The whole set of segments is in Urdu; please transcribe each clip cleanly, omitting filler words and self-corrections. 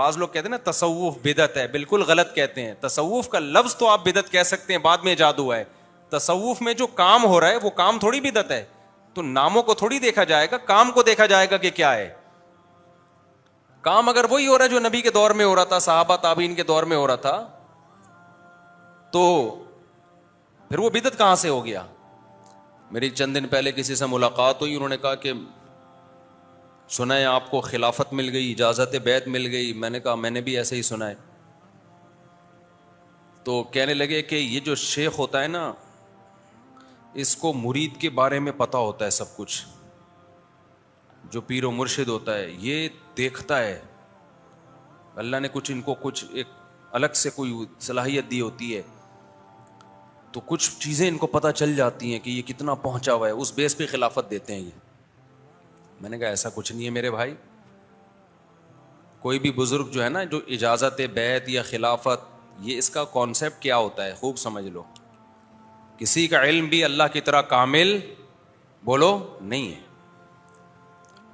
بعض لوگ کہتے ہیں نا تصوف بدعت ہے، بالکل غلط کہتے ہیں. تصوف کا لفظ تو آپ بدعت کہہ سکتے ہیں، بعد میں ایجاد ہوا ہے. تصوف میں جو کام ہو رہا ہے وہ کام تھوڑی بدعت ہے. تو ناموں کو تھوڑی دیکھا جائے گا، کام کو دیکھا جائے گا کہ کیا ہے. کام اگر وہی ہو رہا ہے جو نبی کے دور میں ہو رہا تھا، صحابہ تابعین کے دور میں ہو رہا تھا، تو پھر وہ بدعت کہاں سے ہو گیا؟ میری چند دن پہلے کسی سے ملاقات ہوئی، انہوں نے کہا کہ سنا ہے آپ کو خلافت مل گئی، اجازت بیعت مل گئی. میں نے کہا میں نے بھی ایسے ہی سنا ہے. تو کہنے لگے کہ یہ جو شیخ ہوتا ہے نا، اس کو مرید کے بارے میں پتہ ہوتا ہے سب کچھ. جو پیر و مرشد ہوتا ہے یہ دیکھتا ہے، اللہ نے کچھ ان کو کچھ ایک الگ سے کوئی صلاحیت دی ہوتی ہے، تو کچھ چیزیں ان کو پتہ چل جاتی ہیں کہ یہ کتنا پہنچا ہوا ہے، اس بیس پہ خلافت دیتے ہیں یہ. میں نے کہا ایسا کچھ نہیں ہے میرے بھائی. کوئی بھی بزرگ جو ہے نا، جو اجازت بیعت یا خلافت، یہ اس کا کانسیپٹ کیا ہوتا ہے خوب سمجھ لو. کسی کا علم بھی اللہ کی طرح کامل بولو نہیں ہے.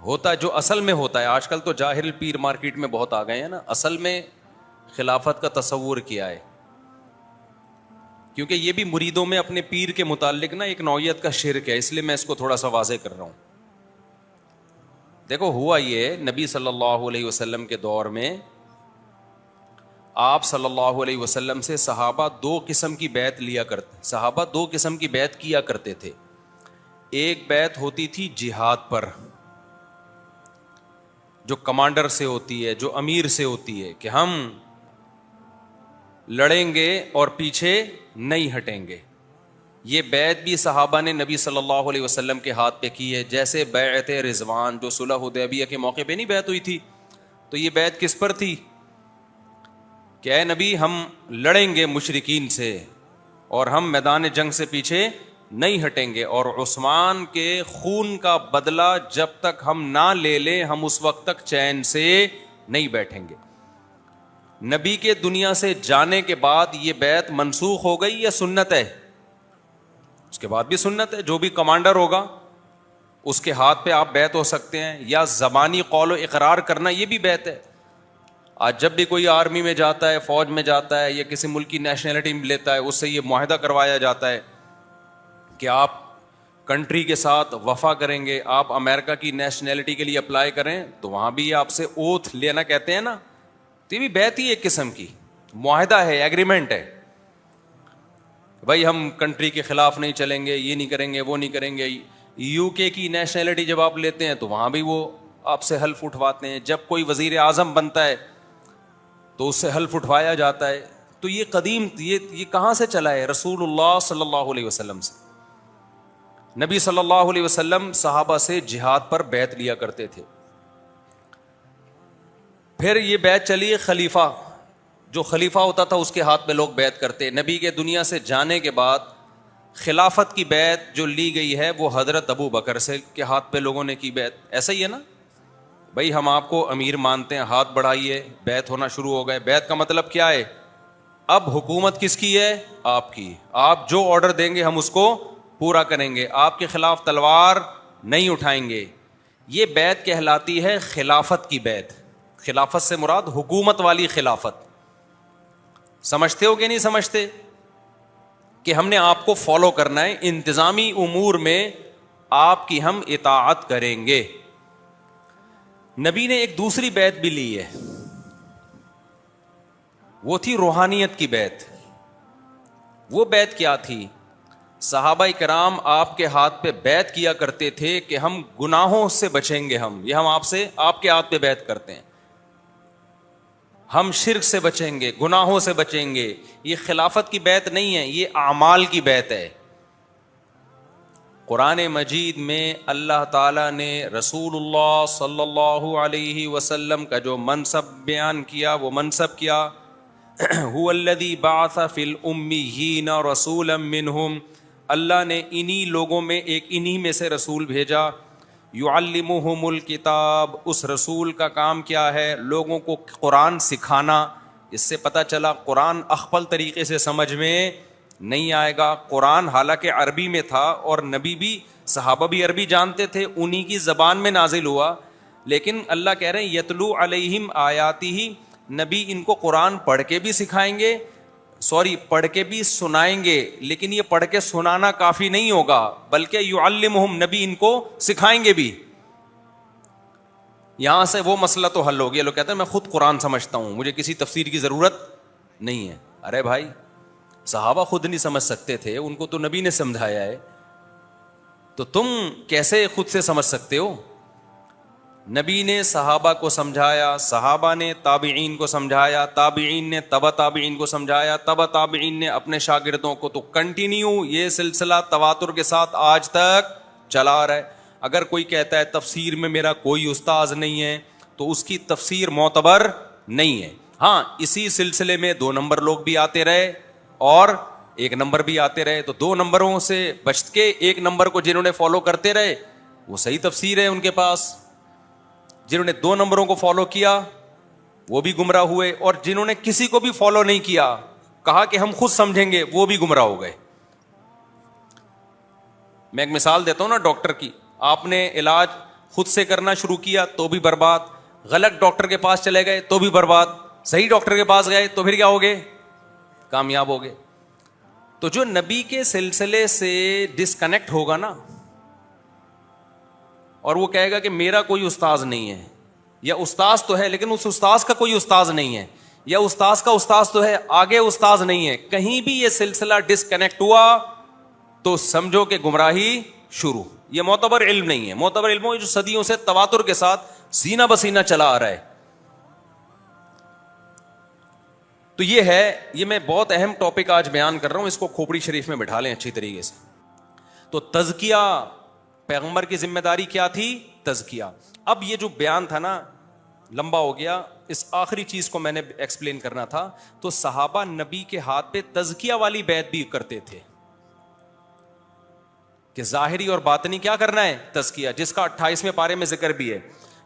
ہوتا جو اصل میں ہوتا ہے، آج کل تو جاہل پیر مارکیٹ میں بہت آ گئے ہیں نا، اصل میں خلافت کا تصور کیا ہے. کیونکہ یہ بھی مریدوں میں اپنے پیر کے متعلق نا ایک نوعیت کا شرک ہے، اس لیے میں اس کو تھوڑا سا واضح کر رہا ہوں. دیکھو ہوا یہ، نبی صلی اللہ علیہ وسلم کے دور میں آپ صلی اللہ علیہ وسلم سے صحابہ دو قسم کی بیعت لیا کرتے، صحابہ دو قسم کی بیعت کیا کرتے تھے. ایک بیعت ہوتی تھی جہاد پر، جو کمانڈر سے ہوتی ہے، جو امیر سے ہوتی ہے، کہ ہم لڑیں گے اور پیچھے نہیں ہٹیں گے. یہ بیعت بھی صحابہ نے نبی صلی اللہ علیہ وسلم کے ہاتھ پہ کی ہے. جیسے بیعت رضوان جو صلح حدیبیہ کے موقع پہ نہیں بیعت ہوئی تھی، تو یہ بیعت کس پر تھی کہ اے نبی ہم لڑیں گے مشرکین سے اور ہم میدان جنگ سے پیچھے نہیں ہٹیں گے، اور عثمان کے خون کا بدلہ جب تک ہم نہ لے لیں ہم اس وقت تک چین سے نہیں بیٹھیں گے. نبی کے دنیا سے جانے کے بعد یہ بیعت منسوخ ہو گئی یا سنت ہے؟ اس کے بعد بھی سنت ہے. جو بھی کمانڈر ہوگا اس کے ہاتھ پہ آپ بیعت ہو سکتے ہیں، یا زبانی قول و اقرار کرنا یہ بھی بیعت ہے. آج جب بھی کوئی آرمی میں جاتا ہے، فوج میں جاتا ہے، یا کسی ملک کی نیشنلٹی لیتا ہے، اس سے یہ معاہدہ کروایا جاتا ہے کہ آپ کنٹری کے ساتھ وفا کریں گے، آپ امریکہ کی نیشنلٹی کے لیے اپلائی کریں تو وہاں بھی آپ سے اوتھ لینا کہتے ہیں نا. تو یہ بھی بیعت ہی ایک قسم کی معاہدہ ہے، ایگریمنٹ ہے. بھائی ہم کنٹری کے خلاف نہیں چلیں گے، یہ نہیں کریں گے، وہ نہیں کریں گے. یو کے کی نیشنلٹی جب آپ لیتے ہیں تو وہاں بھی وہ آپ سے حلف اٹھواتے ہیں. جب کوئی وزیر اعظم بنتا ہے تو اس سے حلف اٹھوایا جاتا ہے. تو یہ قدیم یہ کہاں سے چلا ہے؟ رسول اللہ صلی اللہ علیہ وسلم سے. نبی صلی اللہ علیہ وسلم صحابہ سے جہاد پر بیعت لیا کرتے تھے. پھر یہ بیعت چلی خلیفہ، جو خلیفہ ہوتا تھا اس کے ہاتھ میں لوگ بیعت کرتے. نبی کے دنیا سے جانے کے بعد خلافت کی بیعت جو لی گئی ہے وہ حضرت ابو بکر سے کے ہاتھ پہ لوگوں نے کی بیعت. ایسا ہی ہے نا بھائی، ہم آپ کو امیر مانتے ہیں، ہاتھ بڑھائیے، بیعت ہونا شروع ہو گئے. بیعت کا مطلب کیا ہے؟ اب حکومت کس کی ہے؟ آپ کی. آپ جو آرڈر دیں گے ہم اس کو پورا کریں گے، آپ کے خلاف تلوار نہیں اٹھائیں گے. یہ بیعت کہلاتی ہے خلافت کی بیعت. خلافت سے مراد حکومت والی خلافت. سمجھتے ہو کہ نہیں سمجھتے کہ ہم نے آپ کو فالو کرنا ہے، انتظامی امور میں آپ کی ہم اطاعت کریں گے. نبی نے ایک دوسری بیعت بھی لی ہے، وہ تھی روحانیت کی بیعت. وہ بیعت کیا تھی؟ صحابہ کرام آپ کے ہاتھ پہ بیعت کیا کرتے تھے کہ ہم گناہوں سے بچیں گے. ہم آپ سے آپ کے ہاتھ پہ بیعت کرتے ہیں، ہم شرک سے بچیں گے، گناہوں سے بچیں گے. یہ خلافت کی بیعت نہیں ہے، یہ اعمال کی بیعت ہے. قرآن مجید میں اللہ تعالیٰ نے رسول اللہ صلی اللہ علیہ وسلم کا جو منصب بیان کیا، وہ منصب کیا هو الذی بعث فی الامیین رسولا منہم. اللہ نے انہی لوگوں میں انہی میں سے رسول بھیجا. یعلمہم الکتاب، اس رسول کا کام کیا ہے؟ لوگوں کو قرآن سکھانا. اس سے پتہ چلا قرآن اخپل طریقے سے سمجھ میں نہیں آئے گا. قرآن حالانکہ عربی میں تھا اور نبی بھی، صحابہ بھی عربی جانتے تھے، انہی کی زبان میں نازل ہوا، لیکن اللہ کہہ رہے ہیں یتلو علیہم آیاتہ، نبی ان کو قرآن پڑھ کے بھی سکھائیں گے، پڑھ کے بھی سنائیں گے، لیکن یہ پڑھ کے سنانا کافی نہیں ہوگا، بلکہ یعلمہم، نبی ان کو سکھائیں گے بھی. یہاں سے وہ مسئلہ تو حل ہو گیا. لوگ کہتے ہیں میں خود قرآن سمجھتا ہوں، مجھے کسی تفسیر کی ضرورت نہیں ہے. ارے بھائی، صحابہ خود نہیں سمجھ سکتے تھے، ان کو تو نبی نے سمجھایا ہے، تو تم کیسے خود سے سمجھ سکتے ہو؟ نبی نے صحابہ کو سمجھایا، صحابہ نے تابعین کو سمجھایا، تابعین نے تبع تابعین کو سمجھایا، تبع تابعین نے اپنے شاگردوں کو. تو کنٹینیو یہ سلسلہ تواتر کے ساتھ آج تک چلا آ رہا ہے. اگر کوئی کہتا ہے تفسیر میں میرا کوئی استاذ نہیں ہے تو اس کی تفسیر معتبر نہیں ہے. ہاں، اسی سلسلے میں 2 نمبر لوگ بھی آتے رہے اور 1 نمبر بھی آتے رہے، تو 2 نمبروں سے بچ کے 1 نمبر کو جنہوں نے فالو کرتے رہے وہ صحیح تفسیر ہے ان کے پاس. جنہوں نے 2 نمبروں کو فالو کیا وہ بھی گمراہ ہوئے، اور جنہوں نے کسی کو بھی فالو نہیں کیا، کہا کہ ہم خود سمجھیں گے، وہ بھی گمراہ ہو گئے. میں ایک مثال دیتا ہوں نا ڈاکٹر کی. آپ نے علاج خود سے کرنا شروع کیا تو بھی برباد، غلط ڈاکٹر کے پاس چلے گئے تو بھی برباد، صحیح ڈاکٹر کے پاس گئے تو پھر کیا ہوگے؟ کامیاب ہوگے. تو جو نبی کے سلسلے سے ڈسکنیکٹ ہوگا نا، اور وہ کہے گا کہ میرا کوئی استاذ نہیں ہے، یا استاذ تو ہے لیکن اس استاذ کا کوئی استاذ نہیں ہے، یا استاذ کا استاذ تو ہے آگے استاذ نہیں ہے، کہیں بھی یہ سلسلہ ڈسکنیکٹ ہوا تو سمجھو کہ گمراہی شروع. یہ معتبر علم نہیں ہے. معتبر علم جو صدیوں سے تواتر کے ساتھ سینہ بسینہ چلا آ رہا ہے. تو یہ ہے، یہ میں بہت اہم ٹاپک آج بیان کر رہا ہوں، اس کو کھوپڑی شریف میں بٹھا لیں اچھی طریقے سے. تو تزکیہ، پیغمبر کی ذمہ داری کیا تھی؟ تزکیہ. اب یہ جو بیان تھا نا لمبا ہو گیا، اس آخری چیز کو میں نے ایکسپلین کرنا تھا. تو صحابہ نبی کے ہاتھ پہ تزکیہ والی بیعت بھی کرتے تھے کہ ظاہری اور باطنی کیا کرنا ہے؟ تزکیہ، جس کا 28ویں پارے میں ذکر بھی ہے.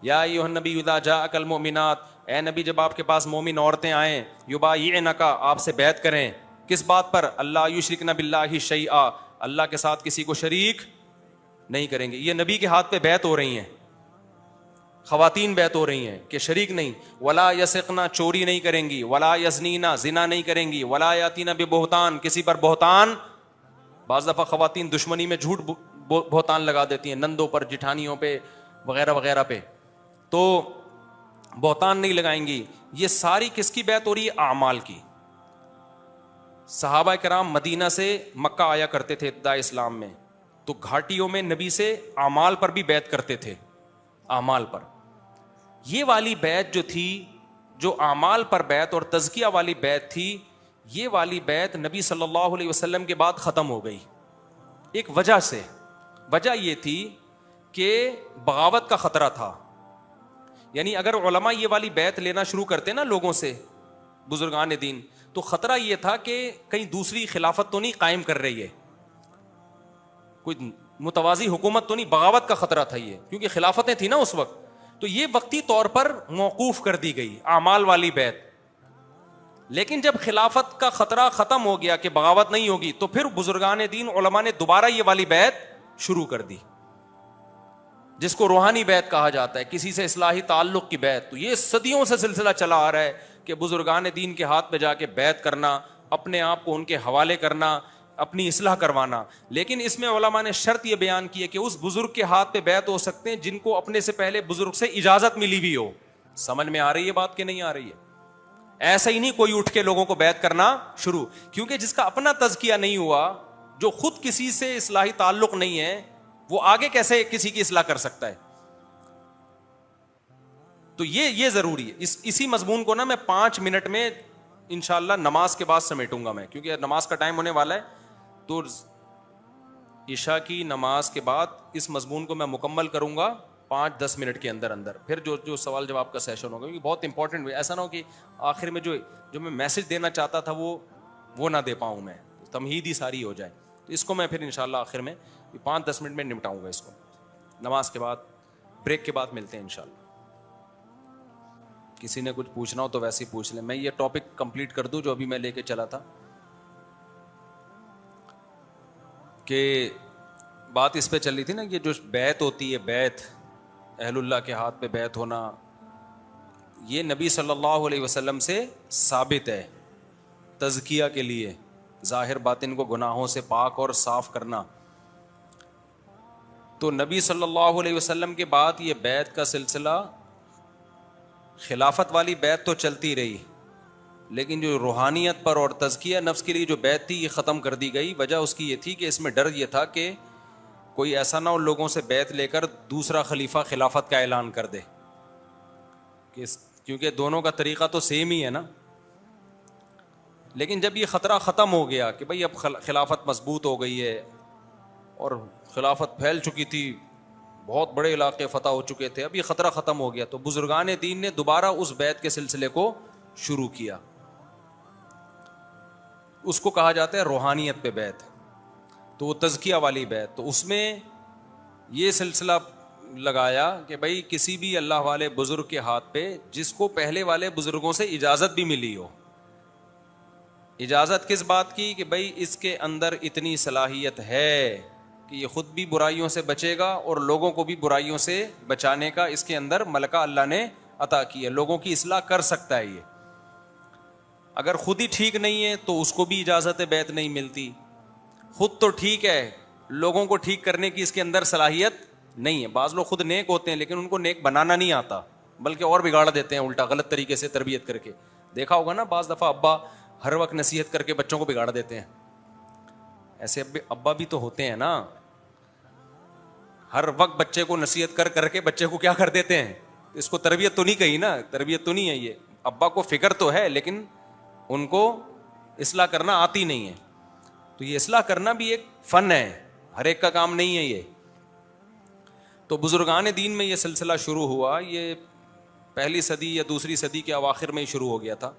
یا ایھا النبی اذا جاءک المؤمنات، اے نبی جب آپ کے پاس مومن عورتیں آئیں، یبایعنک، آپ سے بیعت کریں، کس بات پر؟ اللہ یشرکن باللہ شیئا، اللہ کے ساتھ کسی کو شریک نہیں کریں گے. یہ نبی کے ہاتھ پہ بیعت ہو رہی ہیں، خواتین بیعت ہو رہی ہیں کہ شریک نہیں. ولا یسقنا، چوری نہیں کریں گی. ولا یزنینا، زنا نہیں کریں گی. ولا یاتینا ببہتان، کسی پر بہتان. بعض دفعہ خواتین دشمنی میں جھوٹ بہتان لگا دیتی ہیں، نندوں پر، جٹھانیوں پہ، وغیرہ وغیرہ پہ، تو بہتان نہیں لگائیں گی. یہ ساری کس کی بیعت ہو رہی ہے؟ اعمال کی. صحابہ کرام مدینہ سے مکہ آیا کرتے تھے ابتداء اسلام میں، تو گھاٹیوں میں نبی سے اعمال پر بھی بیعت کرتے تھے. اعمال پر یہ والی بیعت جو تھی، جو اعمال پر بیعت اور تزکیہ والی بیعت تھی، یہ والی بیعت نبی صلی اللہ علیہ وسلم کے بعد ختم ہو گئی. ایک وجہ سے، وجہ یہ تھی کہ بغاوت کا خطرہ تھا. یعنی اگر علماء یہ والی بیعت لینا شروع کرتے نا لوگوں سے، بزرگان دین، تو خطرہ یہ تھا کہ کہیں دوسری خلافت تو نہیں قائم کر رہی ہے، کوئی متوازی حکومت تو نہیں. بغاوت کا خطرہ تھا یہ، کیونکہ خلافتیں تھیں نا اس وقت. تو یہ وقتی طور پر موقوف کر دی گئی اعمال والی بیعت. لیکن جب خلافت کا خطرہ ختم ہو گیا کہ بغاوت نہیں ہوگی، تو پھر بزرگان دین، علماء نے دوبارہ یہ والی بیعت شروع کر دی، جس کو روحانی بیعت کہا جاتا ہے، کسی سے اصلاحی تعلق کی بیعت. تو یہ صدیوں سے سلسلہ چلا آ رہا ہے کہ بزرگان دین کے ہاتھ پہ جا کے بیعت کرنا، اپنے آپ کو ان کے حوالے کرنا، اپنی اصلاح کروانا. لیکن اس میں علماء نے شرط یہ بیان کی ہے کہ اس بزرگ کے ہاتھ پہ بیعت ہو سکتے ہیں جن کو اپنے سے پہلے بزرگ سے اجازت ملی ہوئی ہو. سمجھ میں آ رہی ہے بات کہ نہیں آ رہی ہے؟ ایسا ہی نہیں کوئی اٹھ کے لوگوں کو بیعت کرنا شروع، کیونکہ جس کا اپنا تزکیہ نہیں ہوا، جو خود کسی سے اصلاحی تعلق نہیں ہے، وہ آگے کیسے کسی کی اصلاح کر سکتا ہے؟ تو یہ ضروری ہے. اسی مضمون کو نا میں 5 منٹ میں انشاءاللہ نماز کے بعد سمیٹوں گا میں، کیونکہ نماز کا ٹائم ہونے والا ہے. تو عشاء کی نماز کے بعد اس مضمون کو میں مکمل کروں گا 5-10 منٹ کے اندر اندر. پھر جو سوال جواب کا سیشن ہوگا، کیونکہ بہت امپورٹنٹ ہے. ایسا نہ ہو کہ آخر میں جو میں میسج دینا چاہتا تھا وہ نہ دے پاؤں میں، تمہید ہی ساری ہو جائے. تو اس کو میں پھر انشاءاللہ آخر میں 5-10 منٹ میں نمٹاؤں گا. اس کو نماز کے بعد، بریک کے بعد ملتے ہیں انشاءاللہ. کسی نے کچھ پوچھنا ہو تو ویسے ہی پوچھ لیں. میں یہ ٹاپک کمپلیٹ کر دوں جو ابھی میں لے کے چلا تھا، کہ بات اس پہ چل رہی تھی نا، یہ جو بیعت ہوتی ہے، بیعت اہل اللہ کے ہاتھ پہ بیعت ہونا، یہ نبی صلی اللہ علیہ وسلم سے ثابت ہے، تزکیہ کے لیے، ظاہر باطن کو گناہوں سے پاک اور صاف کرنا۔ تو نبی صلی اللہ علیہ وسلم کے بعد یہ بیعت کا سلسلہ، خلافت والی بیعت تو چلتی رہی، لیکن جو روحانیت پر اور تزکیہ نفس کے لیے جو بیعت تھی یہ ختم کر دی گئی۔ وجہ اس کی یہ تھی کہ اس میں ڈر یہ تھا کہ کوئی ایسا نہ ہو لوگوں سے بیعت لے کر دوسرا خلیفہ خلافت کا اعلان کر دے، کیونکہ دونوں کا طریقہ تو سیم ہی ہے نا۔ لیکن جب یہ خطرہ ختم ہو گیا کہ بھئی اب خلافت مضبوط ہو گئی ہے اور خلافت پھیل چکی تھی، بہت بڑے علاقے فتح ہو چکے تھے، اب یہ خطرہ ختم ہو گیا، تو بزرگان دین نے دوبارہ اس بیعت کے سلسلے کو شروع کیا۔ اس کو کہا جاتا ہے روحانیت پہ بیعت، تو وہ تزکیہ والی بیعت۔ تو اس میں یہ سلسلہ لگایا کہ بھئی کسی بھی اللہ والے بزرگ کے ہاتھ پہ جس کو پہلے والے بزرگوں سے اجازت بھی ملی ہو، اجازت کس بات کی؟ کہ بھئی اس کے اندر اتنی صلاحیت ہے کہ یہ خود بھی برائیوں سے بچے گا اور لوگوں کو بھی برائیوں سے بچانے کا اس کے اندر ملکہ اللہ نے عطا کی ہے، لوگوں کی اصلاح کر سکتا ہے یہ۔ اگر خود ہی ٹھیک نہیں ہے تو اس کو بھی اجازت بیعت نہیں ملتی، خود تو ٹھیک ہے، لوگوں کو ٹھیک کرنے کی اس کے اندر صلاحیت نہیں ہے۔ بعض لوگ خود نیک ہوتے ہیں لیکن ان کو نیک بنانا نہیں آتا، بلکہ اور بگاڑ دیتے ہیں الٹا، غلط طریقے سے تربیت کر کے۔ دیکھا ہوگا نا بعض دفعہ ابا ہر وقت نصیحت کر کے بچوں کو بگاڑ دیتے ہیں، ایسے ابا بھی تو ہوتے ہیں نا، ہر وقت بچے کو نصیحت کر کر کے بچے کو کیا کر دیتے ہیں۔ اس کو تربیت تو نہیں کہی نا، تربیت تو نہیں ہے یہ، ابا کو فکر تو ہے لیکن ان کو اصلاح کرنا آتی نہیں ہے۔ تو یہ اصلاح کرنا بھی ایک فن ہے، ہر ایک کا کام نہیں ہے یہ۔ تو بزرگان دین میں یہ سلسلہ شروع ہوا، یہ پہلی صدی یا دوسری صدی کے اواخر میں ہی شروع ہو گیا تھا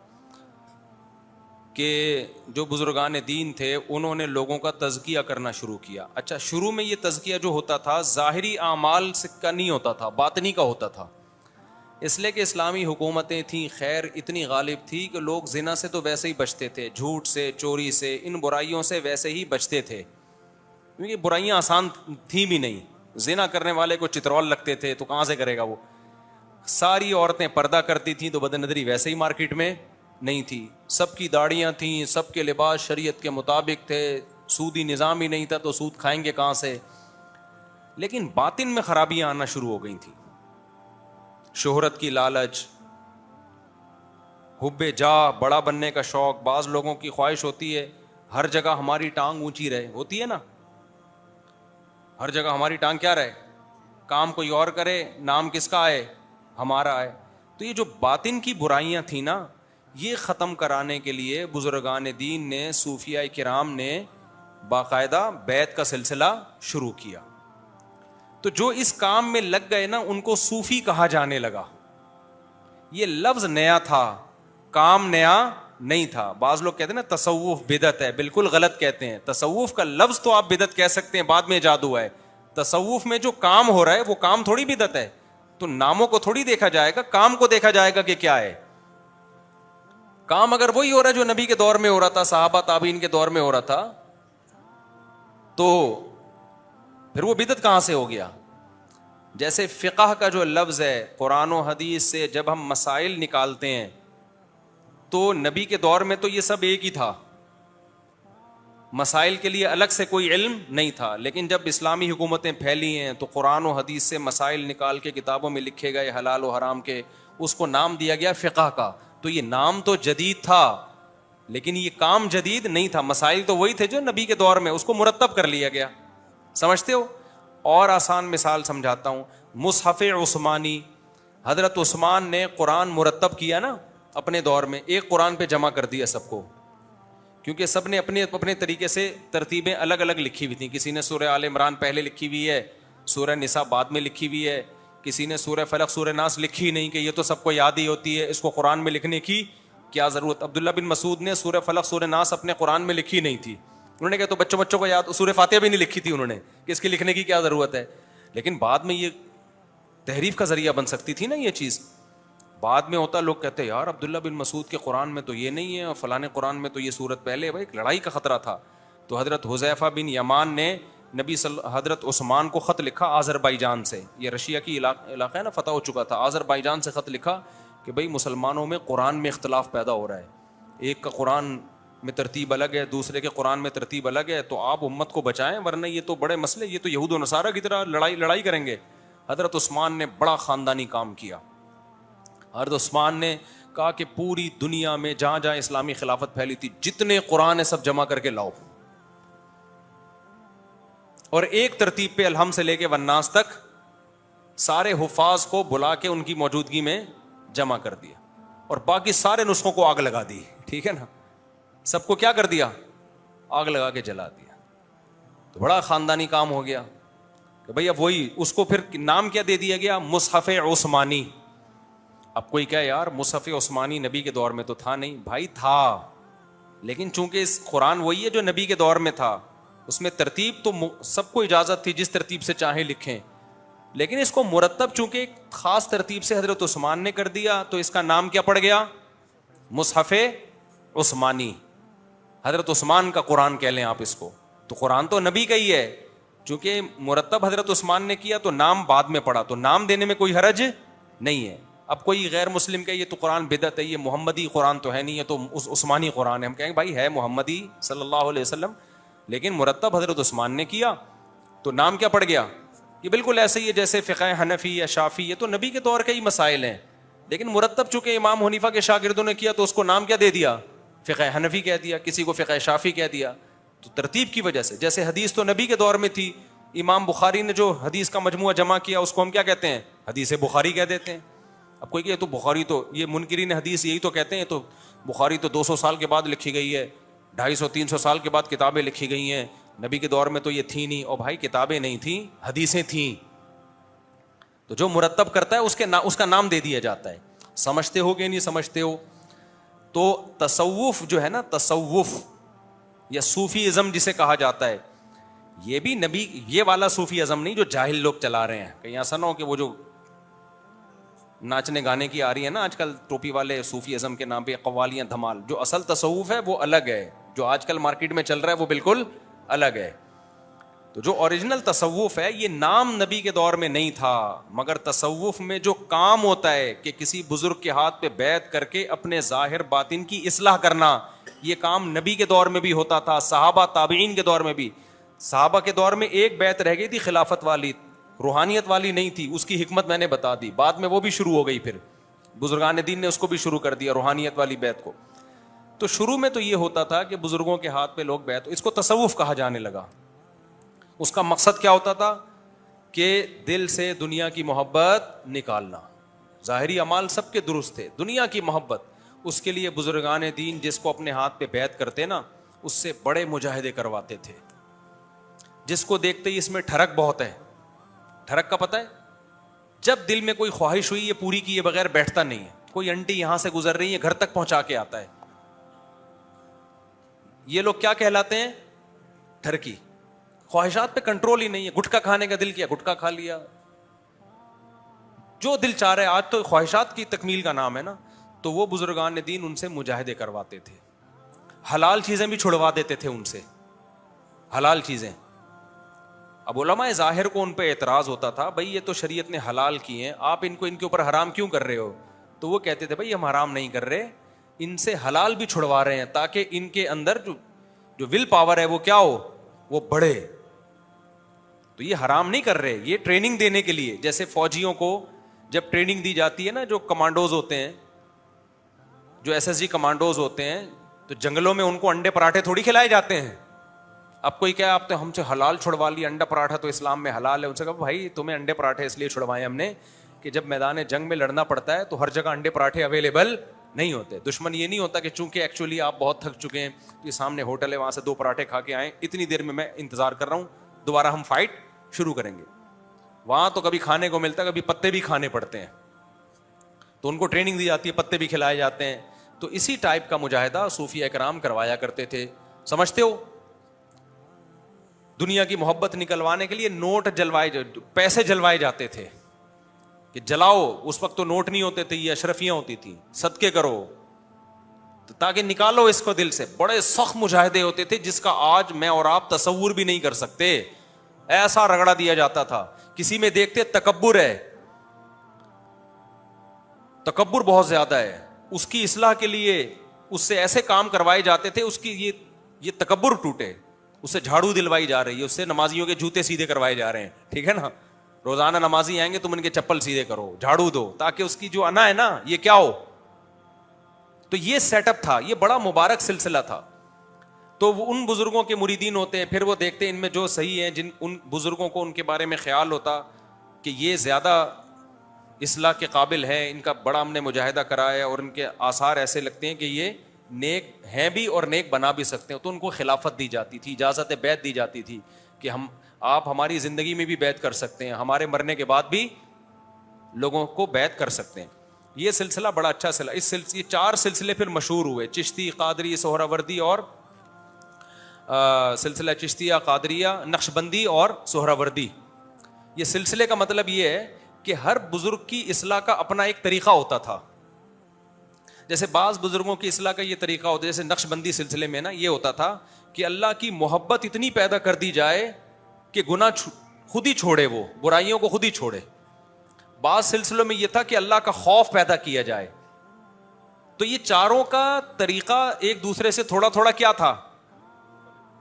کہ جو بزرگان دین تھے انہوں نے لوگوں کا تزکیہ کرنا شروع کیا۔ اچھا، شروع میں یہ تزکیہ جو ہوتا تھا ظاہری اعمال کا نہیں ہوتا تھا، باطنی کا ہوتا تھا، اس لیے کہ اسلامی حکومتیں تھیں، خیر اتنی غالب تھی کہ لوگ زنا سے تو ویسے ہی بچتے تھے، جھوٹ سے، چوری سے، ان برائیوں سے ویسے ہی بچتے تھے، کیونکہ برائیاں آسان تھیں بھی نہیں۔ زنا کرنے والے کو چترول لگتے تھے تو کہاں سے کرے گا وہ، ساری عورتیں پردہ کرتی تھیں تو بد نظری ویسے ہی مارکیٹ میں نہیں تھی، سب کی داڑیاں تھیں، سب کے لباس شریعت کے مطابق تھے، سودی نظام ہی نہیں تھا تو سود کھائیں گے کہاں سے۔ لیکن باطن میں خرابیاں آنا شروع ہو گئی تھیں، شہرت کی لالچ، حب جاہ، بڑا بننے کا شوق، بعض لوگوں کی خواہش ہوتی ہے ہر جگہ ہماری ٹانگ اونچی رہے، ہوتی ہے نا، ہر جگہ ہماری ٹانگ کیا رہے، کام کوئی اور کرے، نام کس کا آئے، ہمارا آئے۔ تو یہ جو باطن کی برائیاں تھیں نا، یہ ختم کرانے کے لیے بزرگان دین نے، صوفیاء کرام نے باقاعدہ بیعت کا سلسلہ شروع کیا۔ تو جو اس کام میں لگ گئے نا ان کو صوفی کہا جانے لگا۔ یہ لفظ نیا تھا، کام نیا نہیں تھا۔ بعض لوگ کہتے ہیں نا تصوف بدعت ہے، بالکل غلط کہتے ہیں۔ تصوف کا لفظ تو آپ بدعت کہہ سکتے ہیں، بعد میں ایجاد ہوا ہے۔ تصوف میں جو کام ہو رہا ہے وہ کام تھوڑی بدعت ہے، تو ناموں کو تھوڑی دیکھا جائے گا، کام کو دیکھا جائے گا کہ کیا ہے۔ کام اگر وہی ہو رہا ہے جو نبی کے دور میں ہو رہا تھا، صحابہ تابعین کے دور میں ہو رہا تھا، تو پھر وہ بدعت کہاں سے ہو گیا؟ جیسے فقہ کا جو لفظ ہے، قرآن و حدیث سے جب ہم مسائل نکالتے ہیں تو نبی کے دور میں تو یہ سب ایک ہی تھا، مسائل کے لیے الگ سے کوئی علم نہیں تھا۔ لیکن جب اسلامی حکومتیں پھیلی ہیں تو قرآن و حدیث سے مسائل نکال کے کتابوں میں لکھے گئے حلال و حرام کے، اس کو نام دیا گیا فقہ کا۔ تو یہ نام تو جدید تھا لیکن یہ کام جدید نہیں تھا، مسائل تو وہی تھے جو نبی کے دور میں، اس کو مرتب کر لیا گیا۔ سمجھتے ہو؟ اور آسان مثال سمجھاتا ہوں، مصحف عثمانی، حضرت عثمان نے قرآن مرتب کیا نا اپنے دور میں، ایک قرآن پہ جمع کر دیا سب کو، کیونکہ سب نے اپنے اپنے طریقے سے ترتیبیں الگ الگ لکھی ہوئی تھیں۔ کسی نے سورہ آل عمران پہلے لکھی ہوئی ہے، سورہ نساء بعد میں لکھی ہوئی ہے، کسی نے سورہ فلق سورہ ناس لکھی نہیں کہ یہ تو سب کو یاد ہی ہوتی ہے، اس کو قرآن میں لکھنے کی کیا ضرورت۔ عبداللہ بن مسعود نے سورہ فلق سورہ ناس اپنے قرآن میں لکھی نہیں تھی، انہوں نے کہا تو بچوں کو یاد، سورہ فاتحہ بھی نہیں لکھی تھی انہوں نے کہ اس کی لکھنے کی کیا ضرورت ہے۔ لیکن بعد میں یہ تحریف کا ذریعہ بن سکتی تھی نا یہ چیز، بعد میں ہوتا لوگ کہتے یار عبداللہ بن مسعود کے قرآن میں تو یہ نہیں ہے اور فلانے قرآن میں تو یہ صورت پہلے ہے۔ بھائی ایک لڑائی کا خطرہ تھا، تو حضرت حذیفہ بن یمان نے حضرت عثمان کو خط لکھا آذربائیجان سے، یہ رشیا کی علاقہ ہے نا، فتح ہو چکا تھا، آذربائیجان سے خط لکھا کہ بھئی مسلمانوں میں قرآن میں اختلاف پیدا ہو رہا ہے, ایک کا قرآن میں ترتیب الگ ہے, دوسرے کے قرآن میں ترتیب الگ ہے, تو آپ امت کو بچائیں ورنہ یہ تو بڑے مسئلے, یہ تو یہود و نصارہ کی طرح لڑائی کریں گے. حضرت عثمان نے بڑا خاندانی کام کیا. حضرت عثمان نے کہا کہ پوری دنیا میں جہاں جہاں اسلامی خلافت پھیلی تھی جتنے قرآن ہے سب جمع کر کے لاؤ, اور ایک ترتیب پہ الحمد سے لے کے والناس تک سارے حفاظ کو بلا کے ان کی موجودگی میں جمع کر دیا, اور باقی سارے نسخوں کو آگ لگا دی. ٹھیک ہے نا, سب کو کیا کر دیا, آگ لگا کے جلا دیا. تو بڑا خاندانی کام ہو گیا کہ بھئی اب وہی, اس کو پھر نام کیا دے دیا گیا, مصحف عثمانی. اب کوئی کہے یار مصحف عثمانی نبی کے دور میں تو تھا نہیں. بھائی تھا, لیکن چونکہ اس قرآن وہی ہے جو نبی کے دور میں تھا, اس میں ترتیب تو سب کو اجازت تھی جس ترتیب سے چاہیں لکھیں, لیکن اس کو مرتب چونکہ ایک خاص ترتیب سے حضرت عثمان نے کر دیا تو اس کا نام کیا پڑ گیا, مصحف عثمانی. حضرت عثمان کا قرآن کہہ لیں آپ اس کو, تو قرآن تو نبی کا ہی ہے, چونکہ مرتب حضرت عثمان نے کیا تو نام بعد میں پڑا, تو نام دینے میں کوئی حرج نہیں ہے. اب کوئی غیر مسلم کہ یہ تو قرآن بدعت ہے, یہ محمدی قرآن تو ہے نہیں, یہ تو عثمانی قرآن ہے. ہم کہیں گے بھائی ہے محمدی صلی اللہ علیہ وسلم, لیکن مرتب حضرت عثمان نے کیا تو نام کیا پڑ گیا. یہ بالکل ایسے ہی ہے جیسے فقہ حنفی یا شافی, یہ تو نبی کے دور کے ہی مسائل ہیں, لیکن مرتب چونکہ امام حنیفہ کے شاگردوں نے کیا تو اس کو نام کیا دے دیا, فقہ حنفی کہہ دیا, کسی کو فقہ شافی کہہ دیا. تو ترتیب کی وجہ سے, جیسے حدیث تو نبی کے دور میں تھی, امام بخاری نے جو حدیث کا مجموعہ جمع کیا اس کو ہم کیا کہتے ہیں, حدیث بخاری کہہ دیتے ہیں. اب کوئی کہ تو بخاری تو, یہ منکرین حدیث یہی تو کہتے ہیں, تو بخاری تو 200 سال کے بعد لکھی گئی ہے, 250-300 سال کے بعد کتابیں لکھی گئی ہیں, نبی کے دور میں تو یہ تھی نہیں. اور بھائی کتابیں نہیں تھیں, حدیثیں تھیں, تو جو مرتب کرتا ہے اس کا نام دے دیا جاتا ہے. سمجھتے ہو کہ نہیں سمجھتے ہو؟ تو تصوف جو ہے نا, تصوف یا صوفی ازم جسے کہا جاتا ہے, یہ بھی نبی, یہ والا صوفی ازم نہیں جو جاہل لوگ چلا رہے ہیں. کہیں ایسا نہ ہو کہ وہ جو ناچنے گانے کی آ رہی ہے نا آج کل ٹوپی والے, صوفی ازم کے نام پہ قوالیاں دھمال. جو اصل تصوف ہے وہ الگ ہے, جو آج کل مارکیٹ میں چل رہا ہے وہ بالکل الگ ہے. تو جو اوریجنل تصوف ہے یہ نام نبی کے دور میں نہیں تھا, مگر تصوف میں جو کام ہوتا ہے کہ کسی بزرگ کے ہاتھ پہ بیعت کر کے اپنے ظاہر باطن کی اصلاح کرنا, یہ کام نبی کے دور میں بھی ہوتا تھا, صحابہ تابعین کے دور میں بھی. صحابہ کے دور میں ایک بیعت رہ گئی تھی خلافت والی, روحانیت والی نہیں تھی, اس کی حکمت میں نے بتا دی, بعد میں وہ بھی شروع ہو گئی, پھر بزرگان دین نے اس کو بھی شروع کر دیا روحانیت والی بیعت کو. تو شروع میں تو یہ ہوتا تھا کہ بزرگوں کے ہاتھ پہ لوگ بیعت, اس کو تصوف کہا جانے لگا. اس کا مقصد کیا ہوتا تھا کہ دل سے دنیا کی محبت نکالنا. ظاہری اعمال سب کے درست تھے, دنیا کی محبت, اس کے لیے بزرگان دین جس کو اپنے ہاتھ پہ بیعت کرتے نا اس سے بڑے مجاہدے کرواتے تھے. جس کو دیکھتے ہی اس میں ٹھڑک بہت ہے, ٹھڑک کا پتہ ہے, جب دل میں کوئی خواہش ہوئی یہ پوری کیے بغیر بیٹھتا نہیں ہے. کوئی انٹی یہاں سے گزر رہی ہے گھر تک پہنچا کے آتا ہے. یہ لوگ کیا کہلاتے ہیں, ٹھرکی. خواہشات پہ کنٹرول ہی نہیں ہے, گٹکا کھانے کا دل کیا گٹکا کھا لیا, جو دل چاہ رہا ہے. آج تو خواہشات کی تکمیل کا نام ہے نا. تو وہ بزرگان دین ان سے مجاہدے کرواتے تھے, حلال چیزیں بھی چھڑوا دیتے تھے ان سے, حلال چیزیں. اب علماء ظاہر کو ان پہ اعتراض ہوتا تھا, بھائی یہ تو شریعت نے حلال کیے ہیں, آپ ان کے اوپر حرام کیوں کر رہے ہو؟ تو وہ کہتے تھے بھائی ہم حرام نہیں کر رہے, ان سے حلال بھی چھڑوا رہے ہیں تاکہ ان کے اندر جو ول پاور ہے وہ کیا ہو, وہ بڑھے. تو یہ حرام نہیں کر رہے, یہ ٹریننگ دینے کے لیے. جیسے فوجیوں کو جب ٹریننگ دی جاتی ہے نا, جو کمانڈوز ہوتے ہیں, جو ایس ایس جی کمانڈوز ہوتے ہیں, تو جنگلوں میں ان کو انڈے پراٹھے تھوڑی کھلائے جاتے ہیں. اب کوئی کیا آپ تو ہم سے حلال چھڑوا لی, انڈا پراٹھا تو اسلام میں حلال ہے. ان سے کہا بھائی تمہیں انڈے پراٹھے اس لیے چھڑوائے ہم نے کہ جب میدان جنگ میں لڑنا پڑتا ہے تو ہر جگہ انڈے پراٹھے اویلیبل نہیں ہوتے. دشمن یہ نہیں ہوتا کہ چونکہ ایکچولی آپ بہت تھک چکے ہیں, یہ سامنے ہوٹل ہے وہاں سے 2 پراٹھے کھا کے آئیں, اتنی دیر میں انتظار کر رہا ہوں, دوبارہ ہم فائٹ شروع کریں گے. وہاں تو کبھی کھانے کو ملتا ہے, کبھی پتے بھی کھانے پڑتے ہیں. تو ان کو ٹریننگ دی جاتی ہے, پتے بھی کھلائے جاتے ہیں. تو اسی ٹائپ کا مجاہدہ صوفیہ کرام کروایا کرتے تھے. سمجھتے ہو؟ دنیا کی محبت نکلوانے کے لیے نوٹ جلوائے, پیسے جلوائے جاتے تھے کہ جلاؤ. اس وقت تو نوٹ نہیں ہوتے تھے, یہ اشرفیاں ہوتی تھیں, صدقے کرو تو تاکہ نکالو اس کو دل سے. بڑے سخت مجاہدے ہوتے تھے جس کا آج میں اور آپ تصور بھی نہیں کر سکتے. ایسا رگڑا دیا جاتا تھا. کسی میں دیکھتے تکبر ہے, تکبر بہت زیادہ ہے. اس کی اصلاح کے لیے اس سے ایسے کام کروائے جاتے تھے اس کی یہ تکبر ٹوٹے. اس سے جھاڑو دلوائی جا رہی ہے, اس سے نمازیوں کے جوتے سیدھے کروائے جا رہے ہیں, ٹھیک ہے نا. روزانہ نمازی آئیں گے تم ان کے چپل سیدھے کرو, جھاڑو دو, تاکہ اس کی جو انا ہے نا یہ کیا ہو. تو یہ سیٹ اپ تھا, یہ بڑا مبارک سلسلہ تھا. تو وہ ان بزرگوں کے مریدین ہوتے ہیں, پھر وہ دیکھتے ہیں ان میں جو صحیح ہیں, ان بزرگوں کو ان کے بارے میں خیال ہوتا کہ یہ زیادہ اصلاح کے قابل ہے, ان کا بڑا ہم نے مجاہدہ کرا ہے اور ان کے آثار ایسے لگتے ہیں کہ یہ نیک ہیں بھی اور نیک بنا بھی سکتے ہیں. تو ان کو خلافت دی جاتی تھی, اجازت بیعت دی جاتی تھی کہ آپ ہماری زندگی میں بھی بیعت کر سکتے ہیں, ہمارے مرنے کے بعد بھی لوگوں کو بیعت کر سکتے ہیں. یہ سلسلہ بڑا اچھا سلسلہ. یہ 4 سلسلے پھر مشہور ہوئے, چشتی, قادری, سہروردی اور سلسلہ چشتیہ, قادریہ, نقشبندی اور سہروردی. یہ سلسلے کا مطلب یہ ہے کہ ہر بزرگ کی اصلاح کا اپنا ایک طریقہ ہوتا تھا. جیسے بعض بزرگوں کی اصلاح کا یہ طریقہ ہوتا ہے, جیسے نقشبندی سلسلے میں نا یہ ہوتا تھا کہ اللہ کی محبت اتنی پیدا کر دی جائے کہ گناہ خود ہی چھوڑے, وہ برائیوں کو خود ہی چھوڑے. بعض سلسلوں میں یہ تھا کہ اللہ کا خوف پیدا کیا جائے. تو یہ چاروں کا طریقہ ایک دوسرے سے تھوڑا تھوڑا کیا تھا,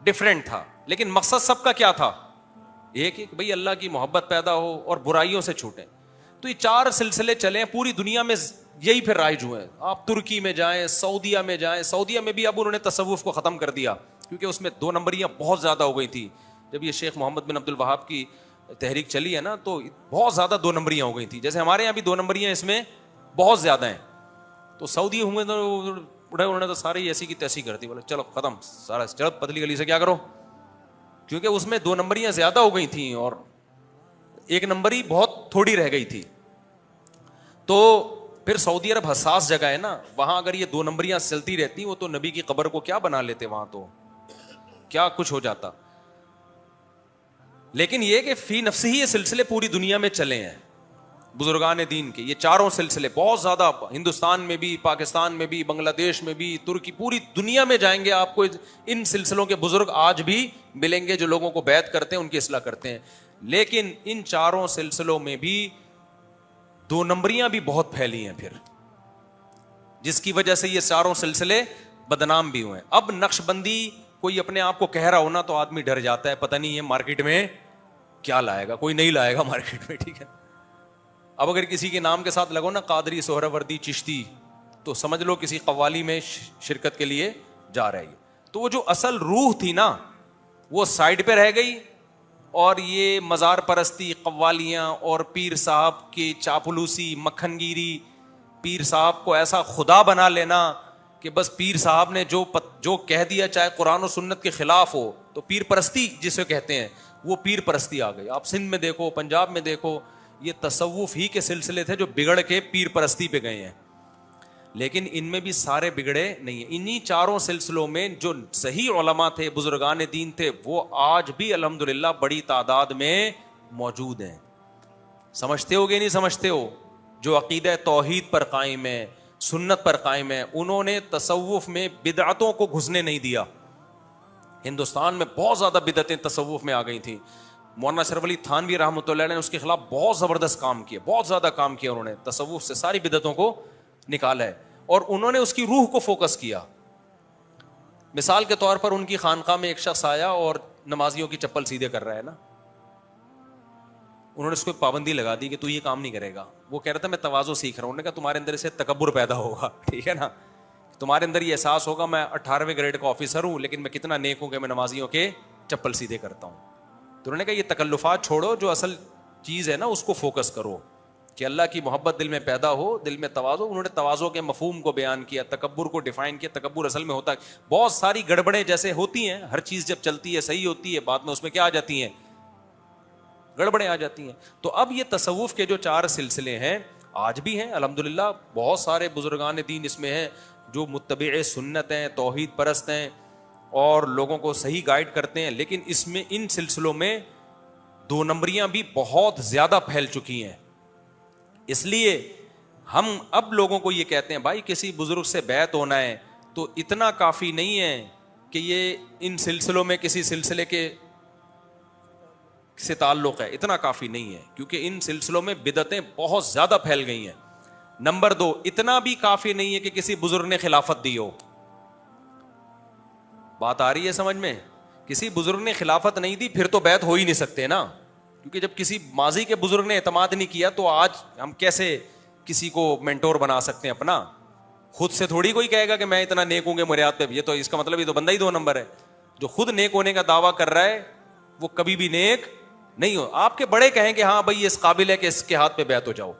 ڈفرینٹ تھا, لیکن مقصد سب کا کیا تھا, ایک کہ بھئی اللہ کی محبت پیدا ہو اور برائیوں سے چھوٹیں. تو یہ 4 سلسلے چلے, پوری دنیا میں یہی پھر رائج ہوئے. آپ ترکی میں جائیں, سعودیہ میں جائیں, سعودیہ میں بھی اب انہوں نے تصوف کو ختم کر دیا کیونکہ اس میں 2 نمبریاں بہت زیادہ ہو گئی تھی. جب یہ شیخ محمد بن عبد الوہاب کی تحریک چلی ہے نا تو بہت زیادہ 2 نمبریاں ہو گئی تھی. جیسے ہمارے یہاں بھی 2 نمبریاں اس میں بہت زیادہ ہیں. تو سعودی ہوئے تو انہوں نے تو ساری ایسی کی تیسی کر دی, بولے چلو ختم سارا, چلو پتلی گلی سے کیا کرو, کیونکہ اس میں 2 نمبریاں زیادہ ہو گئی تھیں اور 1 نمبری بہت تھوڑی رہ گئی تھی. تو پھر سعودی عرب حساس جگہ ہے نا, وہاں اگر یہ 2 نمبریاں چلتی رہتی وہ تو نبی کی قبر کو کیا بنا لیتے, وہاں تو کیا کچھ ہو جاتا. لیکن یہ کہ فی نفس ہی یہ سلسلے پوری دنیا میں چلے ہیں بزرگان دین کے. یہ 4 سلسلے بہت زیادہ, ہندوستان میں بھی, پاکستان میں بھی, بنگلہ دیش میں بھی, ترکی, پوری دنیا میں جائیں گے آپ کو ان سلسلوں کے بزرگ آج بھی ملیں گے جو لوگوں کو بیعت کرتے ہیں, ان کی اصلاح کرتے ہیں. لیکن ان 4 سلسلوں میں بھی 2 نمبریاں بھی بہت پھیلی ہیں پھر, جس کی وجہ سے یہ 4 سلسلے بدنام بھی ہوئے. اب نقش بندی کوئی اپنے آپ کو کہہ رہا ہونا تو آدمی ڈر جاتا ہے, پتہ نہیں یہ مارکیٹ میں کیا لائے گا, کوئی نہیں لائے گا مارکیٹ میں, ٹھیک ہے. اب اگر کسی کے نام کے ساتھ لگو نا قادری, سہروردی, چشتی, تو سمجھ لو کسی قوالی میں شرکت کے لیے جا رہی ہے. تو وہ جو اصل روح تھی نا وہ سائڈ پہ رہ گئی, اور یہ مزار پرستی, قوالیاں اور پیر صاحب کی چاپلوسی, مکھن گیری, پیر صاحب کو ایسا خدا بنا لینا کہ بس پیر صاحب نے جو کہہ دیا چاہے قرآن و سنت کے خلاف ہو, تو پیر پرستی جسے کہتے ہیں وہ پیر پرستی آ گئی. آپ سندھ میں دیکھو, پنجاب میں دیکھو, یہ تصوف ہی کے سلسلے تھے جو بگڑ کے پیر پرستی پہ گئے ہیں. لیکن ان میں بھی سارے بگڑے نہیں ہیں. انہی 4 سلسلوں میں جو صحیح علماء تھے, بزرگان دین تھے, وہ آج بھی الحمدللہ بڑی تعداد میں موجود ہیں. سمجھتے ہو گے نہیں سمجھتے ہو, جو عقیدہ توحید پر قائم ہے, سنت پر قائم ہے, انہوں نے تصوف میں بدعتوں کو گھسنے نہیں دیا. ہندوستان میں بہت زیادہ بدعتیں تصوف میں آ گئی تھیں. مولانا اشرف علی تھانوی رحمۃ اللہ علیہ نے اس کے خلاف بہت زبردست کام کیا, بہت زیادہ کام کیا. انہوں نے تصوف سے ساری بدعتوں کو نکالا ہے اور انہوں نے اس کی روح کو فوکس کیا. مثال کے طور پر ان کی خانقاہ میں ایک شخص آیا اور نمازیوں کی چپل سیدھے کر رہا ہے نا, انہوں نے اس کو پابندی لگا دی کہ تو یہ کام نہیں کرے گا. وہ کہہ رہا تھا میں تواضع سیکھ رہا ہوں. انہوں نے کہا تمہارے اندر سے تکبر پیدا ہوگا, ٹھیک ہے نا, تمہارے اندر یہ احساس ہوگا میں 18ویں گریڈ کا آفیسر ہوں لیکن میں کتنا نیک ہوں کہ میں نمازیوں کے چپل سیدھے کرتا ہوں. تو انہوں نے کہا یہ تکلفات چھوڑو, جو اصل چیز ہے نا اس کو فوکس کرو کہ اللہ کی محبت دل میں پیدا ہو, دل میں تواضع. انہوں نے تواضع کے مفہوم کو بیان کیا, تکبر کو ڈیفائن کیا. تکبر اصل میں ہوتا ہے بہت ساری گڑبڑیں جیسے ہوتی ہیں, ہر چیز جب چلتی ہے صحیح ہوتی ہے, بعد میں اس میں کیا آ جاتی ہیں, گڑبڑیں آ جاتی ہیں. تو اب یہ تصوف کے جو 4 سلسلے ہیں آج بھی ہیں الحمدللہ, بہت سارے بزرگان دین اس میں ہیں جو متبع سنت ہیں, توحید پرست ہیں اور لوگوں کو صحیح گائیڈ کرتے ہیں. لیکن اس میں ان سلسلوں میں 2 نمبریاں بھی بہت زیادہ پھیل چکی ہیں. اس لیے ہم اب لوگوں کو یہ کہتے ہیں بھائی کسی بزرگ سے بیعت ہونا ہے تو اتنا کافی نہیں ہے کہ یہ ان سلسلوں میں کسی سلسلے کے سے تعلق ہے, اتنا کافی نہیں ہے, کیونکہ ان سلسلوں میں بدعتیں بہت زیادہ پھیل گئی ہیں. نمبر 2, اتنا بھی کافی نہیں ہے کہ کسی بزرگ نے خلافت دی ہو. بات آ رہی ہے سمجھ میں؟ کسی بزرگ نے خلافت نہیں دی پھر تو بیعت ہو ہی نہیں سکتے نا, کیونکہ جب کسی ماضی کے بزرگ نے اعتماد نہیں کیا تو آج ہم کیسے کسی کو مینٹور بنا سکتے ہیں اپنا؟ خود سے تھوڑی کوئی کہے گا کہ میں اتنا نیک ہوں گے بنیاد پہ, یہ تو اس کا مطلب یہ تو بندہ ہی 2 نمبر ہے. جو خود نیک ہونے کا دعویٰ کر رہا ہے وہ کبھی بھی نیک نہیں ہو. آپ کے بڑے کہیں کہ ہاں بھائی اس قابل ہے کہ اس کے ہاتھ پہ بیعت ہو جاؤ,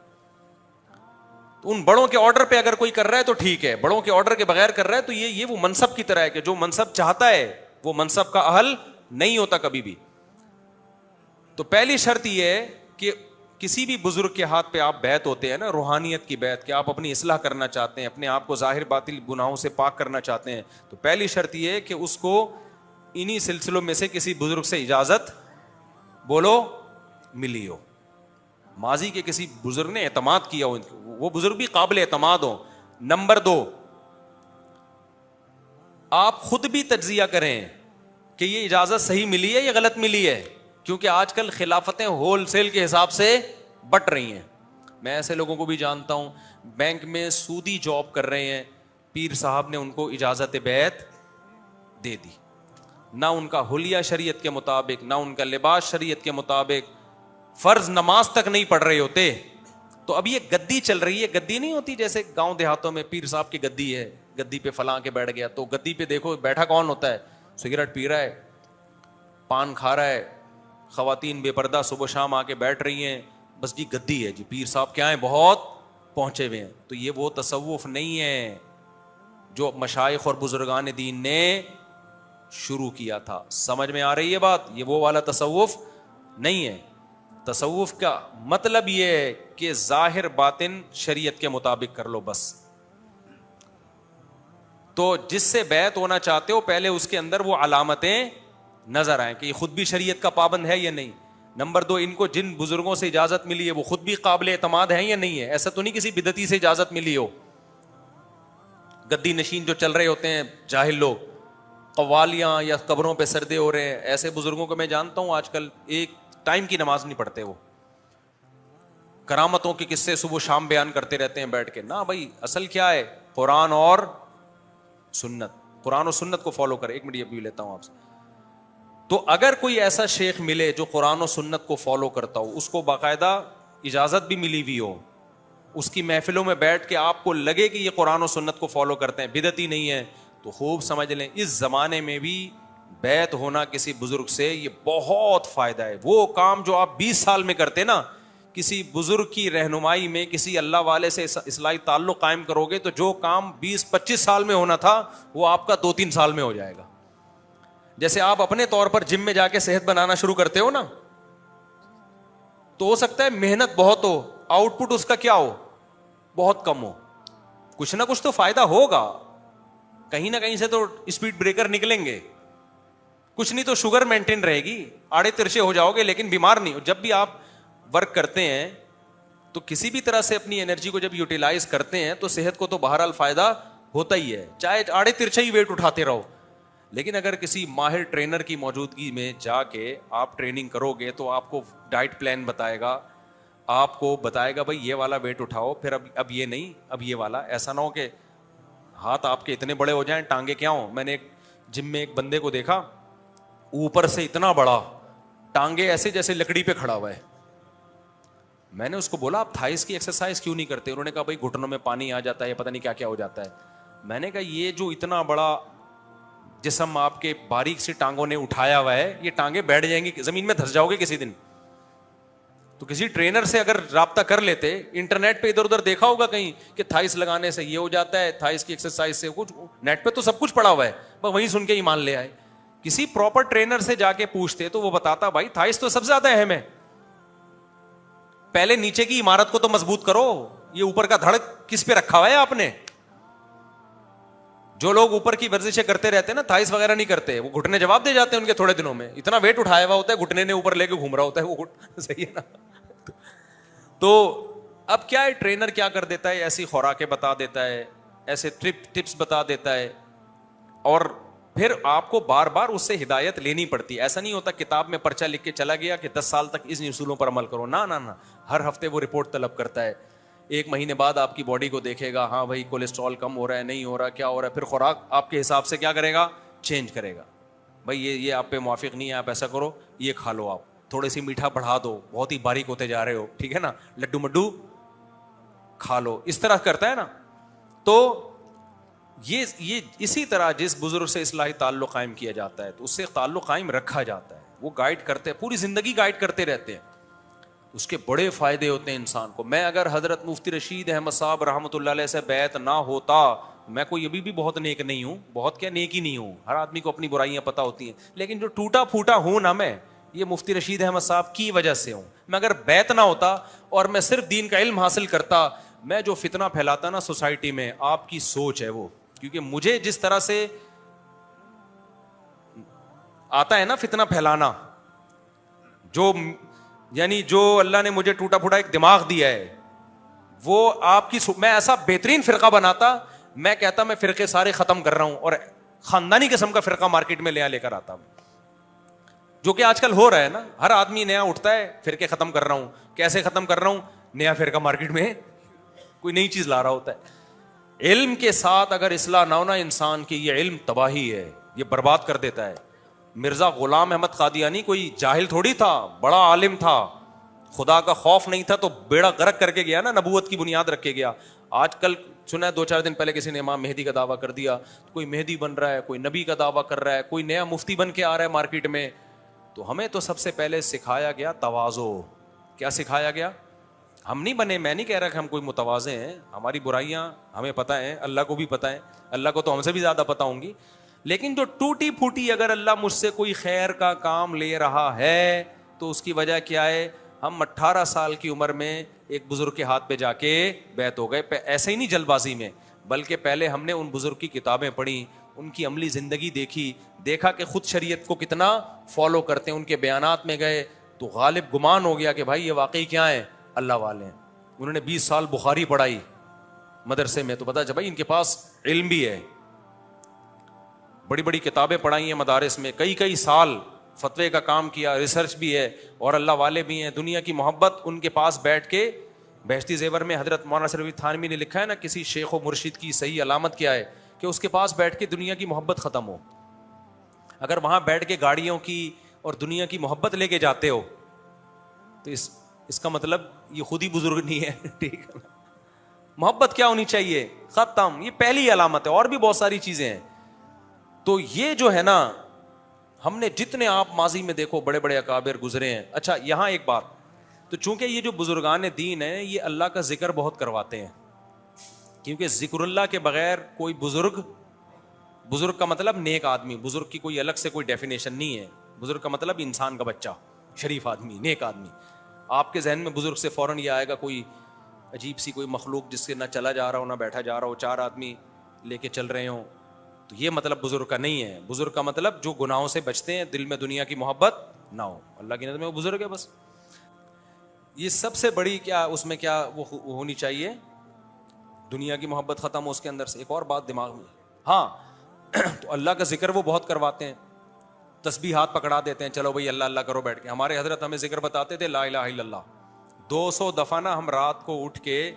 تو ان بڑوں کے آرڈر پہ اگر کوئی کر رہا ہے تو ٹھیک ہے, بڑوں کے آرڈر کے بغیر کر رہا ہے تو یہ وہ منصب کی طرح ہے کہ جو منصب چاہتا ہے وہ منصب کا اہل نہیں ہوتا کبھی بھی. تو پہلی شرط یہ ہے کہ کسی بھی بزرگ کے ہاتھ پہ آپ بیعت ہوتے ہیں نا, روحانیت کی بیعت, کہ آپ اپنی اصلاح کرنا چاہتے ہیں, اپنے آپ کو ظاہر باطل گناہوں سے پاک کرنا چاہتے ہیں, تو پہلی شرط یہ ہے کہ اس کو انہی سلسلوں میں سے کسی بزرگ سے اجازت بولو ملی ہو, ماضی کے کسی بزرگ نے اعتماد کیا ہو, وہ بزرگ بھی قابل اعتماد ہو. نمبر 2, آپ خود بھی تجزیہ کریں کہ یہ اجازت صحیح ملی ہے یا غلط ملی ہے, کیونکہ آج کل خلافتیں ہول سیل کے حساب سے بٹ رہی ہیں. میں ایسے لوگوں کو بھی جانتا ہوں, بینک میں سودی جاب کر رہے ہیں, پیر صاحب نے ان کو اجازت بیعت دے دی, نہ ان کا حلیہ شریعت کے مطابق, نہ ان کا لباس شریعت کے مطابق, فرض نماز تک نہیں پڑھ رہے ہوتے. تو اب یہ گدی چل رہی ہے, گدی نہیں ہوتی جیسے گاؤں دیہاتوں میں پیر صاحب کی گدی ہے, گدی پہ فلاں کے بیٹھ گیا, تو گدی پہ دیکھو بیٹھا کون ہوتا ہے, سگریٹ پی رہا ہے, پان کھا رہا ہے, خواتین بے پردہ صبح شام آ کے بیٹھ رہی ہیں, بس جی گدی ہے جی, پیر صاحب کیا ہیں بہت پہنچے ہوئے ہیں. تو یہ وہ تصوف نہیں ہے جو مشائخ اور بزرگان دین نے شروع کیا تھا. سمجھ میں آ رہی ہے بات؟ یہ وہ والا تصوف نہیں ہے. تصوف کا مطلب یہ ہے کہ ظاہر باطن شریعت کے مطابق کر لو بس. تو جس سے بیعت ہونا چاہتے ہو پہلے اس کے اندر وہ علامتیں نظر آئیں کہ یہ خود بھی شریعت کا پابند ہے یا نہیں. نمبر 2, ان کو جن بزرگوں سے اجازت ملی ہے وہ خود بھی قابل اعتماد ہیں یا نہیں ہے. ایسا تو نہیں کسی بدعتی سے اجازت ملی ہو. گدی نشین جو چل رہے ہوتے ہیں جاہل لوگ, قوالیاں یا قبروں پہ سردے ہو رہے ہیں, ایسے بزرگوں کو میں جانتا ہوں آج کل ایک ٹائم کی نماز نہیں پڑھتے, وہ کرامتوں کے قصے صبح شام بیان کرتے رہتے ہیں بیٹھ کے. نہ بھائی, اصل کیا ہے, قرآن اور سنت, قرآن و سنت کو فالو کرے. ایک منٹ یہ بھی لیتا ہوں آپ سے. تو اگر کوئی ایسا شیخ ملے جو قرآن و سنت کو فالو کرتا ہو, اس کو باقاعدہ اجازت بھی ملی ہوئی ہو, اس کی محفلوں میں بیٹھ کے آپ کو لگے کہ یہ قرآن و سنت کو فالو کرتے ہیں, بدعتی نہیں ہے, تو خوب سمجھ لیں اس زمانے میں بھی بیعت ہونا کسی بزرگ سے یہ بہت فائدہ ہے. وہ کام جو آپ 20 سال میں کرتے نا, کسی بزرگ کی رہنمائی میں کسی اللہ والے سے اصلاحی تعلق قائم کرو گے تو جو کام 20-25 سال میں ہونا تھا وہ آپ کا 2-3 سال میں ہو جائے گا. جیسے آپ اپنے طور پر جم میں جا کے صحت بنانا شروع کرتے ہو نا, تو ہو سکتا ہے محنت بہت ہو, آؤٹ پٹ اس کا کیا ہو, بہت کم ہو. کچھ نہ کچھ تو فائدہ ہوگا, کہیں نہ کہیں سے تو اسپیڈ بریکر نکلیں گے, کچھ نہیں تو شوگر مینٹین رہے گی, آڑے ترچے ہو جاؤ گے لیکن بیمار نہیں ہو. جب بھی آپ ورک کرتے ہیں تو کسی بھی طرح سے اپنی انرجی کو جب یوٹیلائز کرتے ہیں تو صحت کو تو بہرحال فائدہ ہوتا ہی ہے, چاہے آڑے ترچے ہی ویٹ اٹھاتے رہو. لیکن اگر کسی ماہر ٹرینر کی موجودگی میں جا کے آپ ٹریننگ کرو گے تو آپ کو ڈائٹ پلان بتائے گا, آپ کو بتائے گا بھائی یہ والا ویٹ اٹھاؤ, پھر اب یہ نہیں, اب یہ والا. ایسا نہ ہو کہ ہاتھ آپ کے اتنے بڑے ہو جائیں ٹانگیں کیا ہوں. میں نے ایک جم میں ایک بندے کو دیکھا, اوپر سے اتنا بڑا, ٹانگیں ایسے جیسے لکڑی پہ کھڑا ہوا ہے. میں نے اس کو بولا آپ تھائس کی ایکسرسائز کیوں نہیں کرتے؟ انہوں نے کہا بھائی گھٹنوں میں پانی آ جاتا ہے, پتہ نہیں کیا کیا ہو جاتا ہے. میں نے کہا یہ جو اتنا بڑا جسم آپ کے باریک سی ٹانگوں نے اٹھایا ہوا ہے, یہ ٹانگیں بیٹھ جائیں گی, زمین میں دھس جاؤ گے کسی دن. تو کسی ٹرینر سے اگر رابطہ کر لیتے, انٹرنیٹ پہ ادھر ادھر دیکھا ہوگا کہیں کہ تھائس لگانے سے یہ ہو جاتا ہے, تھائس کی ایکسرسائز سے کچھ, نیٹ پہ تو سب کچھ پڑا ہوا ہے, بس وہیں سن کے ہی مان لے آئے. کسی پراپر ٹرینر سے جا کے پوچھتے تو وہ بتاتا بھائی تھائس تو سب سے زیادہ اہم ہے, پہلے نیچے کی عمارت کو تو مضبوط کرو, یہ اوپر کا دھڑ کس پہ رکھا ہوا ہے آپ نے. جو لوگ اوپر کی ورزشیں کرتے رہتے ہیں نا, تھائس وغیرہ نہیں کرتے, وہ گھٹنے جواب دے جاتے ہیں ان کے تھوڑے دنوں میں. اتنا ویٹ اٹھایا ہوا ہوتا ہے, گھٹنے نے اوپر لے کے گھوم رہا ہوتا ہے وہ صحیح ہے نا. تو اب کیا ہے, ٹرینر کیا کر دیتا ہے, ایسی خوراکیں بتا دیتا ہے, ایسے ٹپس بتا دیتا ہے, اور پھر آپ کو بار بار اس سے ہدایت لینی پڑتی ہے. ایسا نہیں ہوتا کتاب میں پرچہ لکھ کے چلا گیا کہ 10 سال تک اس اصولوں پر عمل کرو, نہ ہر ہفتے وہ رپورٹ طلب کرتا ہے ایک مہینے بعد آپ کی باڈی کو دیکھے گا, ہاں بھائی کولیسٹرول کم ہو رہا ہے, نہیں ہو رہا, کیا ہو رہا ہے, پھر خوراک آپ کے حساب سے کیا کرے گا, چینج کرے گا. بھائی یہ آپ پہ موافق نہیں ہے, آپ ایسا کرو, یہ کھا لو, آپ تھوڑے سی میٹھا بڑھا دو, بہت ہی باریک ہوتے جا رہے ہو, ٹھیک ہے نا, لڈو مڈو کھا لو, اس طرح کرتا ہے نا. تو یہ اسی طرح جس بزرگ سے اصلاحی تعلق قائم کیا جاتا ہے تو اس سے تعلق قائم رکھا جاتا ہے, وہ گائیڈ کرتے ہیں, پوری زندگی گائیڈ کرتے رہتے ہیں, اس کے بڑے فائدے ہوتے ہیں انسان کو. میں اگر حضرت مفتی رشید احمد صاحب رحمۃ اللہ علیہ سے بیعت نہ ہوتا, میں کوئی ابھی بھی بہت نیک نہیں ہوں, بہت کیا نیک ہی نہیں ہوں, ہر آدمی کو اپنی برائیاں پتہ ہوتی ہیں, لیکن جو ٹوٹا پھوٹا ہوں نا میں, یہ مفتی رشید احمد صاحب کی وجہ سے ہوں. میں اگر بیعت نہ ہوتا اور میں صرف دین کا علم حاصل کرتا, میں جو فتنہ پھیلاتا نا سوسائٹی میں, آپ کی سوچ ہے وہ, کیونکہ مجھے جس طرح سے آتا ہے نا فتنہ پھیلانا, جو یعنی جو اللہ نے مجھے ٹوٹا پھوٹا ایک دماغ دیا ہے, وہ آپ کی میں ایسا بہترین فرقہ بناتا, میں کہتا میں فرقے سارے ختم کر رہا ہوں اور خاندانی قسم کا فرقہ مارکیٹ میں لے کر آتا ہوں, جو کہ آج کل ہو رہا ہے نا, ہر آدمی نیا اٹھتا ہے, فرقے ختم کر رہا ہوں, کیسے ختم کر رہا ہوں, نیا فرقہ مارکیٹ میں کوئی نئی چیز لا رہا ہوتا ہے. علم کے ساتھ اگر اصلاح نہ ہونا انسان کی, یہ علم تباہی ہے, یہ برباد کر دیتا ہے. مرزا غلام احمد قادیانی کوئی جاہل تھوڑی تھا, بڑا عالم تھا, خدا کا خوف نہیں تھا تو بیڑا غرق کر کے گیا نا, نبوت کی بنیاد رکھ کے گیا. آج کل سنا ہے 2-4 دن پہلے کسی نے امام مہدی کا دعویٰ کر دیا, کوئی مہدی بن رہا ہے, کوئی نبی کا دعویٰ کر رہا ہے, کوئی نیا مفتی بن کے آ رہا ہے مارکیٹ میں. تو ہمیں تو سب سے پہلے سکھایا گیا تواضع. کیا سکھایا گیا؟ ہم نہیں بنے, میں نہیں کہہ رہا کہ ہم کوئی متواضع ہیں, ہماری برائیاں ہمیں پتہ ہیں, اللہ کو بھی پتہ ہے, اللہ کو تو ہم سے بھی زیادہ پتہ ہوں گی, لیکن جو ٹوٹی پھوٹی اگر اللہ مجھ سے کوئی خیر کا کام لے رہا ہے تو اس کی وجہ کیا ہے؟ ہم 18 سال کی عمر میں ایک بزرگ کے ہاتھ پہ جا کے بیعت ہو گئے, ایسے ہی نہیں جلد بازی میں, بلکہ پہلے ہم نے ان بزرگ کی کتابیں پڑھی, ان کی عملی زندگی دیکھی, دیکھا کہ خود شریعت کو کتنا فالو کرتے ہیں, ان کے بیانات میں گئے تو غالب گمان ہو گیا کہ بھائی یہ واقعی کیا ہے, اللہ والے ہیں. انہوں نے 20 سال بخاری پڑھائی مدرسے میں, تو پتا چلا بھائی ان کے پاس علم بھی ہے, بڑی بڑی کتابیں پڑھائی ہیں مدارس میں, کئی سال فتوے کا کام کیا, ریسرچ بھی ہے, اور اللہ والے بھی ہیں. دنیا کی محبت ان کے پاس بیٹھ کے, بہشتی زیور میں حضرت مولانا شریف تھانوی نے لکھا ہے نا, کسی شیخ و مرشد کی صحیح علامت کیا ہے کہ اس کے پاس بیٹھ کے دنیا کی محبت ختم ہو. اگر وہاں بیٹھ کے گاڑیوں کی اور دنیا کی محبت لے کے جاتے ہو تو اس کا مطلب یہ خود ہی بزرگ نہیں ہے. ٹھیک ہے, محبت کیا ہونی چاہیے, ختم. یہ پہلی علامت ہے, اور بھی بہت ساری چیزیں ہیں. تو یہ جو ہے نا, ہم نے جتنے آپ ماضی میں دیکھو بڑے بڑے اکابر گزرے ہیں. اچھا یہاں ایک بات, تو چونکہ یہ جو بزرگان دین ہیں یہ اللہ کا ذکر بہت کرواتے ہیں, کیونکہ ذکر اللہ کے بغیر کوئی بزرگ کا مطلب نیک آدمی, بزرگ کی کوئی الگ سے کوئی ڈیفینیشن نہیں ہے. بزرگ کا مطلب انسان کا بچہ, شریف آدمی, نیک آدمی. آپ کے ذہن میں بزرگ سے فوراً یہ آئے گا کوئی عجیب سی کوئی مخلوق جس سے نہ چلا جا رہا ہو نہ بیٹھا جا رہا ہو, 4 آدمی لے کے چل رہے ہوں, تو یہ مطلب بزرگ کا نہیں ہے. بزرگ کا مطلب جو گناہوں سے بچتے ہیں, دل میں دنیا کی محبت نہ ہو, اللہ کی نظر میں وہ بزرگ ہے بس. یہ سب سے بڑی کیا اس میں کیا وہ ہونی چاہیے, دنیا کی محبت ختم ہو اس کے اندر سے. ایک اور بات دماغ میں, ہاں تو اللہ کا ذکر وہ بہت کرواتے ہیں, تسبیحات پکڑا دیتے ہیں, چلو بھائی اللہ اللہ کرو بیٹھ کے. ہمارے حضرت ہمیں ذکر بتاتے تھے لا الہ الا اللہ, 200 دفعہ نا ہم رات کو اٹھ کے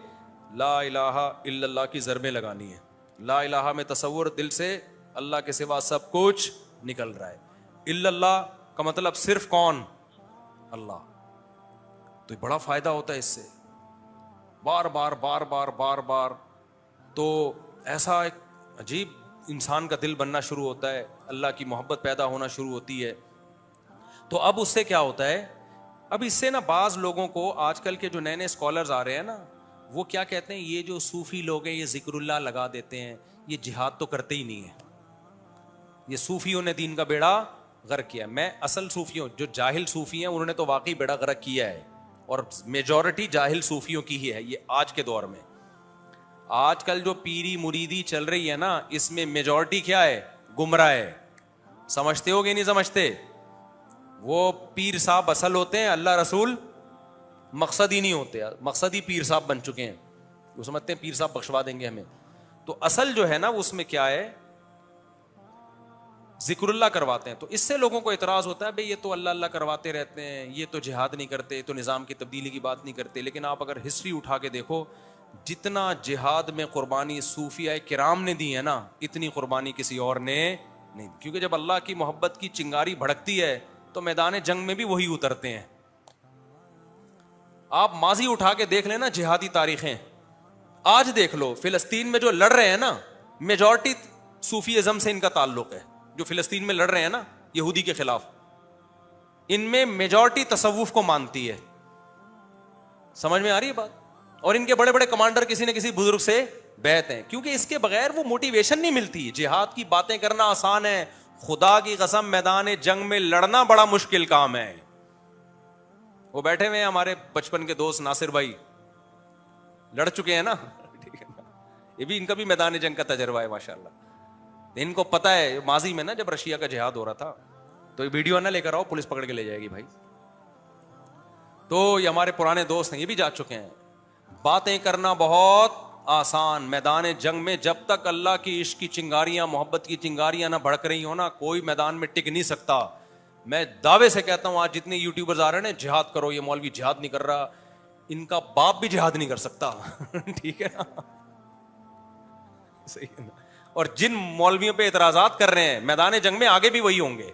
لا الہ الا اللہ کی ضربیں لگانی ہے. لا الہ میں تصور دل سے اللہ کے سوا سب کچھ نکل رہا ہے, الا اللہ کا مطلب صرف کون, اللہ. تو بڑا فائدہ ہوتا ہے اس سے, بار بار بار بار بار بار. تو ایسا ایک عجیب انسان کا دل بننا شروع ہوتا ہے, اللہ کی محبت پیدا ہونا شروع ہوتی ہے. تو اب اس سے کیا ہوتا ہے, اب اس سے نا بعض لوگوں کو, آج کل کے جو نئے نئے اسکالرز آ رہے ہیں نا, وہ کیا کہتے ہیں, یہ جو صوفی لوگ ہیں یہ ذکر اللہ لگا دیتے ہیں, یہ جہاد تو کرتے ہی نہیں ہے, یہ صوفیوں نے دین کا بیڑا غرق کیا. میں اصل صوفیوں, جو جاہل صوفی ہیں انہوں نے تو واقعی بیڑا غرق کیا ہے, اور میجورٹی جاہل صوفیوں کی ہی ہے یہ آج کے دور میں. آج کل جو پیری مریدی چل رہی ہے نا, اس میں میجورٹی کیا ہے, گمراہ ہے. سمجھتے ہو گے نہیں سمجھتے؟ وہ پیر صاحب اصل ہوتے ہیں, اللہ رسول مقصد ہی نہیں ہوتے, مقصد ہی پیر صاحب بن چکے ہیں. وہ سمجھتے ہیں پیر صاحب بخشوا دیں گے ہمیں. تو اصل جو ہے نا اس میں کیا ہے, ذکر اللہ کرواتے ہیں. تو اس سے لوگوں کو اعتراض ہوتا ہے, بھئی یہ تو اللہ اللہ کرواتے رہتے ہیں, یہ تو جہاد نہیں کرتے, تو نظام کی تبدیلی کی بات نہیں کرتے. لیکن آپ اگر ہسٹری اٹھا کے دیکھو, جتنا جہاد میں قربانی صوفیاء کرام نے دی ہے نا, اتنی قربانی کسی اور نے نہیں, کیونکہ جب اللہ کی محبت کی چنگاری بھڑکتی ہے تو میدان جنگ میں بھی وہی اترتے ہیں. آپ ماضی اٹھا کے دیکھ لینا جہادی تاریخیں, آج دیکھ لو فلسطین میں جو لڑ رہے ہیں نا, میجورٹی صوفی ازم سے ان کا تعلق ہے. جو فلسطین میں لڑ رہے ہیں نا یہودی کے خلاف, ان میں میجورٹی تصوف کو مانتی ہے. سمجھ میں آ رہی ہے بات؟ اور ان کے بڑے بڑے کمانڈر کسی نہ کسی بزرگ سے بیعت ہیں, کیونکہ اس کے بغیر وہ موٹیویشن نہیں ملتی. جہاد کی باتیں کرنا آسان ہے, خدا کی قسم میدان جنگ میں لڑنا بڑا مشکل کام ہے. وہ بیٹھے ہوئے ہیں ہمارے بچپن کے دوست ناصر بھائی, لڑ چکے ہیں نا, ٹھیک ہے نا, یہ بھی ان کا بھی میدان جنگ کا تجربہ ہے ماشاءاللہ. ان کو پتا ہے ماضی میں نا جب رشیا کا جہاد ہو رہا تھا تو یہ ویڈیو نہ لے کر آؤ, پولیس پکڑ کے لے جائے گی بھائی. تو یہ ہمارے پرانے دوست ہیں, یہ بھی جا چکے ہیں. باتیں کرنا بہت آسان, میدان جنگ میں جب تک اللہ کی عشق کی چنگاریاں, محبت کی چنگاریاں نہ بھڑک رہی ہو نا, کوئی میدان میں ٹک نہیں سکتا. میں دعوے سے کہتا ہوں آج جتنے یوٹیوبرز آ رہے ہیں نا, جہاد کرو, یہ مولوی جہاد نہیں کر رہا, ان کا باپ بھی جہاد نہیں کر سکتا. ٹھیک ہے نا, صحیح ہے نا. اور جن مولویوں پہ اعتراضات کر رہے ہیں میدان جنگ میں آگے بھی وہی ہوں گے.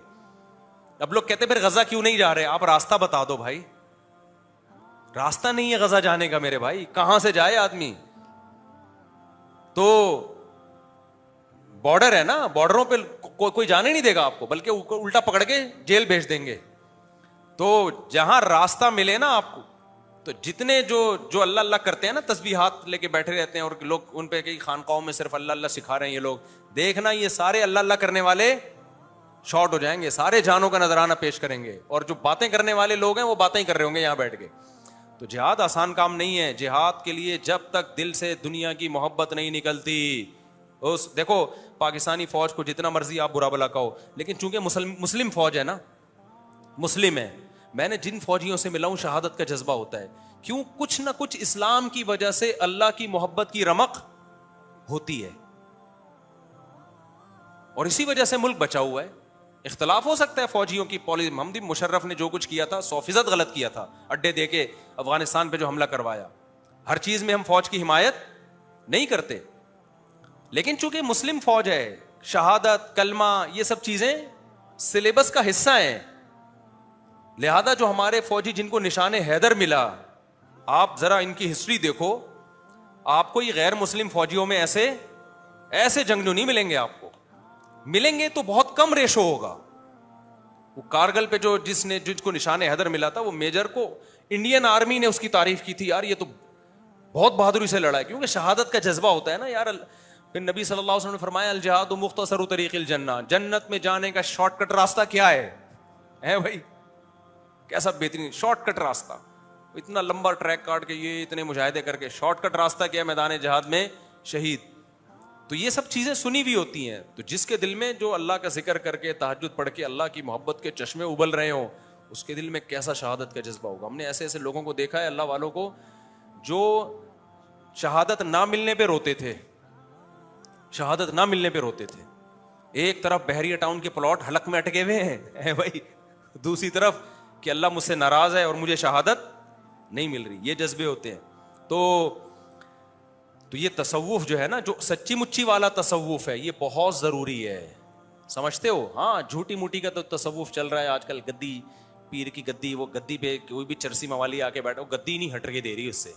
اب لوگ کہتے ہیں پھر غزہ کیوں نہیں جا رہے؟ آپ راستہ بتا دو بھائی. راستہ نہیں ہے غزہ جانے کا میرے بھائی, کہاں سے جائے آدمی؟ تو بارڈر ہے نا, بارڈروں پہ کوئی جانے نہیں دے گا آپ کو, بلکہ الٹا پکڑ کے جیل بھیج دیں گے. تو جہاں راستہ ملے نا آپ کو, تو جتنے جو اللہ اللہ کرتے ہیں نا, تسبیحات لے کے بیٹھے رہتے ہیں, اور لوگ ان پہ کئی خانقاہوں میں صرف اللہ اللہ سکھا رہے ہیں یہ لوگ, دیکھنا یہ سارے اللہ اللہ کرنے والے شارٹ ہو جائیں گے, سارے جانوں کا نذرانہ پیش کریں گے, اور جو باتیں کرنے والے لوگ ہیں وہ باتیں ہی کر رہے ہوں گے یہاں بیٹھ کے. تو جہاد آسان کام نہیں ہے. جہاد کے لیے جب تک دل سے دنیا کی محبت نہیں نکلتی, دیکھو پاکستانی فوج کو جتنا مرضی آپ برا بلا کہو, لیکن چونکہ مسلم فوج ہے نا, مسلم ہے. میں نے جن فوجیوں سے ملا ہوں شہادت کا جذبہ ہوتا ہے. کیوں؟ کچھ نہ کچھ اسلام کی وجہ سے اللہ کی محبت کی رمق ہوتی ہے, اور اسی وجہ سے ملک بچا ہوا ہے. اختلاف ہو سکتا ہے فوجیوں کی پالیسی, محمد مشرف نے جو کچھ کیا تھا 100% غلط کیا تھا, اڈے دے کے افغانستان پہ جو حملہ کروایا, ہر چیز میں ہم فوج کی حمایت نہیں کرتے, لیکن چونکہ مسلم فوج ہے, شہادت, کلمہ, یہ سب چیزیں سلیبس کا حصہ ہیں. لہذا جو ہمارے فوجی جن کو نشان حیدر ملا, آپ ذرا ان کی ہسٹری دیکھو, آپ کو یہ غیر مسلم فوجیوں میں ایسے جنگجو نہیں ملیں گے. آپ کو ملیں گے تو بہت کم ریشو ہوگا. وہ کارگل پہ جس کو نشان حیدر ملا تھا, وہ میجر کو انڈین آرمی نے اس کی تعریف کی تھی, یار یہ تو بہت بہادری سے لڑا ہے, کیونکہ شہادت کا جذبہ ہوتا ہے نا یار. پھر نبی صلی اللہ علیہ وسلم نے فرمایا الجہاد مختصر طریق الجنہ, جنت میں جانے کا شارٹ کٹ راستہ کیا ہے بھائی؟ کیسا بہترین شارٹ کٹ راستہ, اتنا لمبا ٹریک کاٹ کے, یہ اتنے مجاہدے کر کے, شارٹ کٹ راستہ کیا ہے میدان جہاد میں؟ شہید. تو یہ سب چیزیں سنی بھی ہوتی ہیں. تو جس کے دل میں جو اللہ کا ذکر کر کے تہجد پڑھ کے اللہ کی محبت کے چشمے ابل رہے ہوں, اس کے دل میں کیسا شہادت کا جذبہ ہوگا. ہم نے ایسے ایسے لوگوں کو دیکھا ہے, اللہ والوں کو, جو شہادت نہ ملنے پہ روتے تھے, شہادت نہ ملنے پہ روتے تھے. ایک طرف بحریہ ٹاؤن کے پلاٹ حلق میں اٹکے ہوئے ہیں بھائی, دوسری طرف کہ اللہ مجھ سے ناراض ہے اور مجھے شہادت نہیں مل رہی. یہ جذبے ہوتے ہیں. تو یہ تصوف جو ہے نا, جو سچی مچی والا تصوف ہے, یہ بہت ضروری ہے. سمجھتے ہو؟ ہاں جھوٹی موٹی کا تو تصوف چل رہا ہے آج کل, گدی, پیر کی گدی, وہ گدی پہ کوئی بھی چرسی موالی آ کے بیٹھا, وہ گدی نہیں ہٹ کے دے رہی اس سے.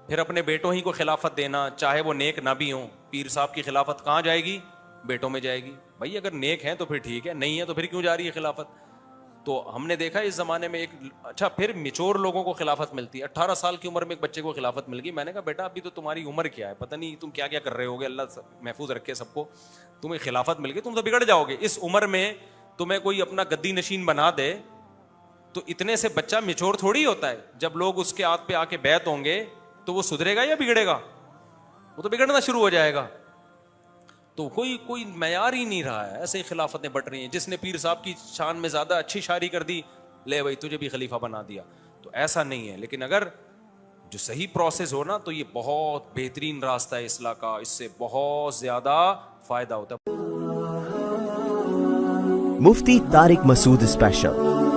پھر اپنے بیٹوں ہی کو خلافت دینا, چاہے وہ نیک نہ بھی ہوں. پیر صاحب کی خلافت کہاں جائے گی؟ بیٹوں میں جائے گی. بھائی اگر نیک ہیں تو پھر ٹھیک ہے, نہیں ہے تو پھر کیوں جا رہی ہے خلافت؟ تو ہم نے دیکھا اس زمانے میں ایک اچھا, پھر میچور لوگوں کو خلافت ملتی ہے. 18 سال کی عمر میں ایک بچے کو خلافت مل گئی. میں نے کہا بیٹا ابھی تو تمہاری عمر کیا ہے, پتہ نہیں تم کیا کیا کر رہے ہوگے, اللہ محفوظ رکھے سب کو. تمہیں خلافت مل گئی, تم تو بگڑ جاؤ گے. اس عمر میں تمہیں کوئی اپنا گدی نشین بنا دے تو اتنے سے بچہ میچور تھوڑی ہوتا ہے. جب لوگ اس کے ہاتھ پہ آ کے بیعت ہوں گے تو وہ سدھرے گا یا بگڑے گا؟ وہ تو بگڑنا شروع ہو جائے گا. تو کوئی معیار ہی نہیں رہا ہے, ایسے ہی خلافتیں بٹ رہی ہیں. جس نے پیر صاحب کی شان میں زیادہ اچھی شاعری کر دی, لے بھائی تجھے بھی خلیفہ بنا دیا. تو ایسا نہیں ہے. لیکن اگر جو صحیح پروسیس ہو نا, تو یہ بہت بہترین راستہ ہے اصلاح کا, اس سے بہت زیادہ فائدہ ہوتا ہے. مفتی طارق مسعود اسپیشل